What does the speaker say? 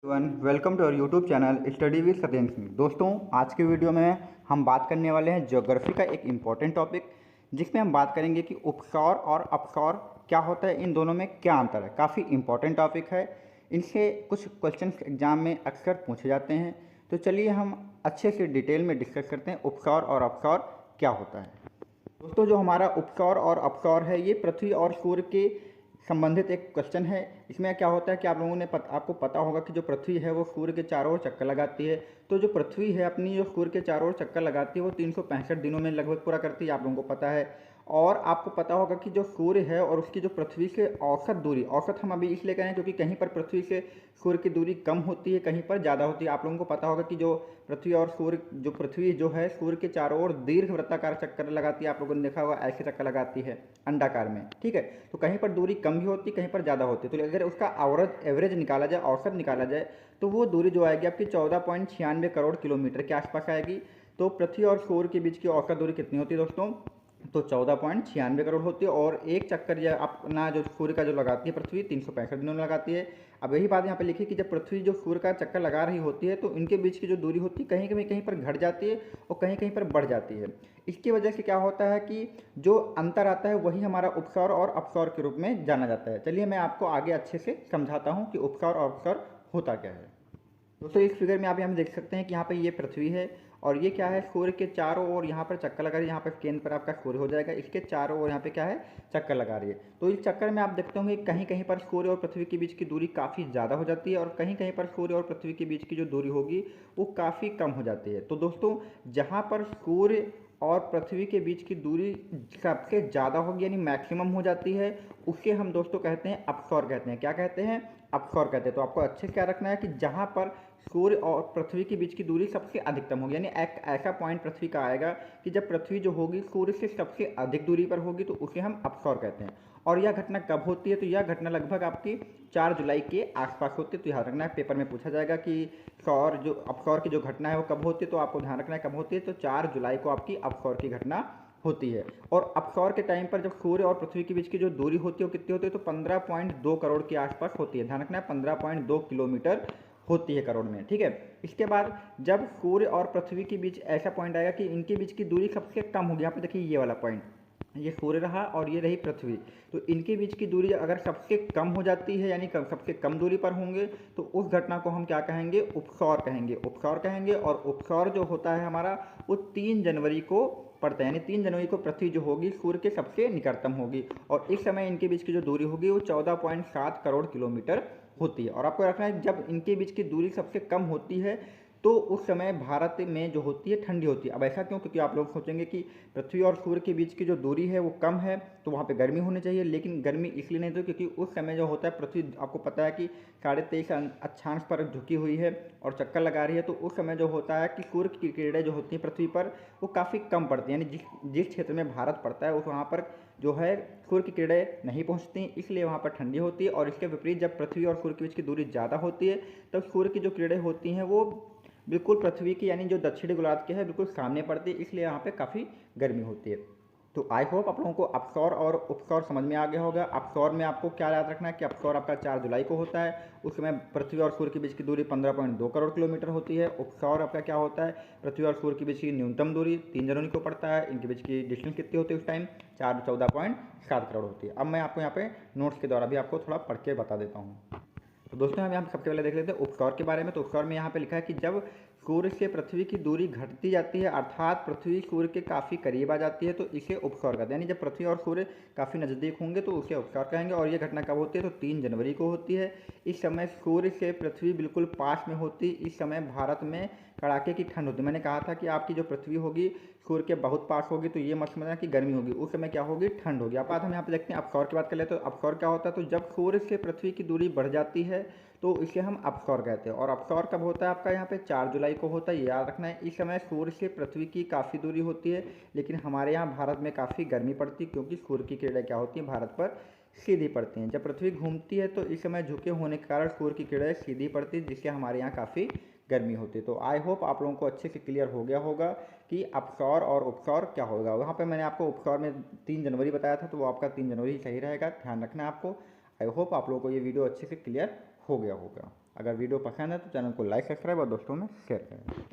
Welcome to our YouTube channel study with Satyendra Singh. दोस्तों, आज के वीडियो में हम बात करने वाले हैं ज्योग्राफी का एक इम्पॉर्टेंट टॉपिक, जिसमें हम बात करेंगे कि उपसौर और अपसौर क्या होता है, इन दोनों में क्या अंतर है। काफ़ी इम्पॉर्टेंट टॉपिक है, इनसे कुछ क्वेश्चन एग्जाम में अक्सर पूछे जाते हैं। तो चलिए हम अच्छे से डिटेल में डिस्कस करते हैं उपसौर और अपसौर क्या होता है। दोस्तों, जो हमारा उपसौर और अपसौर है, ये पृथ्वी और सूर्य के संबंधित एक क्वेश्चन है। इसमें क्या होता है कि आप लोगों ने आपको पता होगा कि जो पृथ्वी है वो सूर्य के चारों ओर चक्कर लगाती है। तो जो पृथ्वी है अपनी जो सूर्य के चारों ओर चक्कर लगाती है वो 365 दिनों में लगभग पूरा करती है, आप लोगों को पता है। और आपको पता होगा कि जो सूर्य है और उसकी जो पृथ्वी से औसत दूरी, औसत हम अभी इसलिए करें क्योंकि कहीं पर पृथ्वी से सूर्य की दूरी कम होती है, कहीं पर ज़्यादा होती है। आप लोगों को पता होगा कि जो पृथ्वी और सूर्य, जो पृथ्वी जो है सूर्य के चारों ओर दीर्घ वृत्ताकार चक्कर लगाती है। आप लोगों ने देखा होगा ऐसे चक्कर लगाती है अंडाकार में, ठीक है। तो कहीं पर दूरी कम भी होती है, कहीं पर ज़्यादा होती है। तो अगर उसका एवरेज निकाला जाए, औसत निकाला जाए, तो वो दूरी जो आएगी आपकी 14.96 करोड़ किलोमीटर के आसपास आएगी। तो पृथ्वी और सूर्य के बीच की औसत दूरी कितनी होती है दोस्तों? तो 14.96 करोड़ होती है। और एक चक्कर या अपना जो सूर्य का जो लगाती है पृथ्वी 365 दिनों में लगाती है। अब यही बात यहाँ पे लिखी कि जब पृथ्वी जो सूर्य का चक्कर लगा रही होती है तो इनके बीच की जो दूरी होती है कहीं पर घट जाती है और कहीं कहीं पर बढ़ जाती है। इसकी वजह से क्या होता है कि जो अंतर आता है वही हमारा उपसौर और अपसौर के रूप में जाना जाता है। चलिए मैं आपको आगे अच्छे से समझाता हूँ कि उपसौर और अपसौर होता क्या है। दोस्तों, इस फिगर में आप यहाँ देख सकते हैं कि यहाँ पे ये पृथ्वी है और ये क्या है, सूर्य के चारों ओर यहाँ पर चक्कर लगा रही है। यहाँ पर केंद्र पर आपका सूर्य हो जाएगा, इसके चारों ओर यहाँ पे क्या है, चक्कर लगा रही है। तो इस चक्कर में आप देखते होंगे कहीं कहीं पर सूर्य और पृथ्वी के बीच की दूरी काफ़ी ज़्यादा हो जाती है और कहीं कहीं पर सूर्य और पृथ्वी के बीच की जो दूरी होगी वो काफ़ी कम हो जाती है। तो दोस्तों, जहाँ पर सूर्य और पृथ्वी के बीच की दूरी सबसे ज़्यादा होगी यानी मैक्सिमम हो जाती है, उसे हम दोस्तों कहते हैं अपसौर कहते हैं। क्या कहते हैं? अपसौर कहते हैं। तो आपको अच्छे से क्या रखना है कि जहाँ पर सूर्य और पृथ्वी के बीच की दूरी सबसे अधिकतम होगी, यानी एक ऐसा पॉइंट पृथ्वी का आएगा कि जब पृथ्वी जो होगी सूर्य से सबसे अधिक दूरी पर होगी, तो उसे हम अपसौर कहते हैं। और यह घटना कब होती है? तो यह घटना लगभग आपकी 4 जुलाई के आसपास होती है। तो ध्यान रखना है, पेपर में पूछा जाएगा कि सौर जो अपसौर की जो घटना है वो कब होती है, तो आपको ध्यान रखना है कब होती है। तो 4 जुलाई को आपकी अपसौर की घटना होती है। और अपसौर के टाइम पर जब सूर्य और पृथ्वी के बीच की जो दूरी होती है वो कितनी होती है? तो 15.2 करोड़ के आसपास होती है। ध्यान रखना है 15.2 किलोमीटर होती है करोड़ में, ठीक है। इसके बाद जब सूर्य और पृथ्वी के बीच ऐसा पॉइंट आएगा कि इनके बीच की दूरी सबसे कम होगी। यहाँ पे देखिए ये वाला पॉइंट, ये सूर्य रहा और ये रही पृथ्वी। तो इनके बीच की दूरी अगर सबसे कम हो जाती है यानी सबसे कम दूरी पर होंगे, तो उस घटना को हम क्या कहेंगे? उपसौर कहेंगे। उपसौर कहेंगे। और उपसौर जो होता है हमारा वो 3 जनवरी को पड़ता है, यानी 3 जनवरी को पृथ्वी जो होगी सूर्य के सबसे निकटतम होगी और इस समय इनके बीच की जो दूरी होगी वो 14.7 करोड़ किलोमीटर होती है। और आपको रखना है जब इनके बीच की दूरी सबसे कम होती है तो उस समय भारत में जो होती है ठंडी होती है। अब ऐसा क्यों? क्योंकि आप लोग सोचेंगे कि पृथ्वी और सूर्य के बीच की जो दूरी है वो कम है तो वहाँ पे गर्मी होनी चाहिए, लेकिन गर्मी इसलिए नहीं होती क्योंकि उस समय जो होता है पृथ्वी, आपको पता है कि 23.5 अक्षांश पर झुकी हुई है और चक्कर लगा रही है। तो उस समय जो होता है कि सूर्य की किरणें जो होती हैं पृथ्वी पर वो काफ़ी कम पड़ती हैं, यानी जिस क्षेत्र में भारत पड़ता है उस वहाँ पर जो है सूर्य की किरणें नहीं पहुँचती, इसलिए वहाँ पर ठंडी होती है। और इसके विपरीत जब पृथ्वी और सूर्य के बीच की दूरी ज़्यादा होती है तब सूर्य की जो किरणें होती हैं वो बिल्कुल पृथ्वी की, यानी जो दक्षिणी गोलार्ध के है, बिल्कुल सामने पड़ती है, इसलिए यहाँ पे काफ़ी गर्मी होती है। तो आई होप आप लोगों को अपसौर और उपसौर समझ में आ गया होगा। अपसौर में आपको क्या याद रखना है कि अपसौर आपका 4 जुलाई को होता है, उस समय पृथ्वी और सूर्य के बीच की दूरी 15.2 करोड़ किलोमीटर होती है। उपसौर आपका क्या होता है? पृथ्वी और सूर्य के बीच की न्यूनतम दूरी 3 जनवरी को पड़ता है, इनके बीच की डिस्टेंस कितनी होती है उस टाइम? 14.7 करोड़ होती है। अब मैं आपको यहाँ पे नोट्स के द्वारा भी आपको थोड़ा पढ़ के बता देता हूँ। तो दोस्तों, हम यहाँ सबसे पहले देख लेते हैं उपसौर के बारे में। तो उपसौर में यहाँ पे लिखा है कि जब सूर्य से पृथ्वी की दूरी घटती जाती है, अर्थात पृथ्वी सूर्य के काफ़ी करीब आ जाती है, तो इसे उपसौर कहते हैं। यानी जब पृथ्वी और सूर्य काफ़ी नज़दीक होंगे तो उसे उपसौर कहेंगे। और ये घटना कब होती है? तो 3 जनवरी को होती है। इस समय सूर्य से पृथ्वी बिल्कुल पास में होती, इस समय भारत में कड़ाके की ठंड होती। मैंने कहा था कि आपकी जो पृथ्वी होगी सूर्य के बहुत पास होगी, तो ये मत समझना कि गर्मी होगी, उस समय क्या होगी? ठंड होगी। अब बात हम यहाँ पे देखते हैं अपसौर की बात कर लेते हैं। तो अपसौर क्या होता है? तो जब सूर्य से पृथ्वी की दूरी बढ़ जाती है तो इसे हम अपसौर कहते हैं। और अपसौर कब होता है आपका? यहाँ पे 4 जुलाई को होता है, ये याद रखना है। इस समय सूर्य से पृथ्वी की काफ़ी दूरी होती है, लेकिन हमारे यहाँ भारत में काफ़ी गर्मी पड़ती है क्योंकि सूर्य की किरणें क्या होती हैं भारत पर? सीधी पड़ती हैं। जब पृथ्वी घूमती है तो इस समय झुके होने के कारण सूर्य की किरणें सीधी पड़ती है, जिससे हमारे यहाँ काफ़ी गर्मी होती है। तो आई होप आप लोगों को अच्छे से क्लियर हो गया होगा कि अपसौर और उपसौर क्या होगा। वहाँ पे मैंने आपको उपसौर में 3 जनवरी बताया था, तो वो आपका 3 जनवरी ही सही रहेगा, ध्यान रखना है आपको। आई होप आप लोगों को ये वीडियो अच्छे से क्लियर हो गया होगा। अगर वीडियो पसंद है तो चैनल को लाइक सब्सक्राइब और दोस्तों में शेयर करें।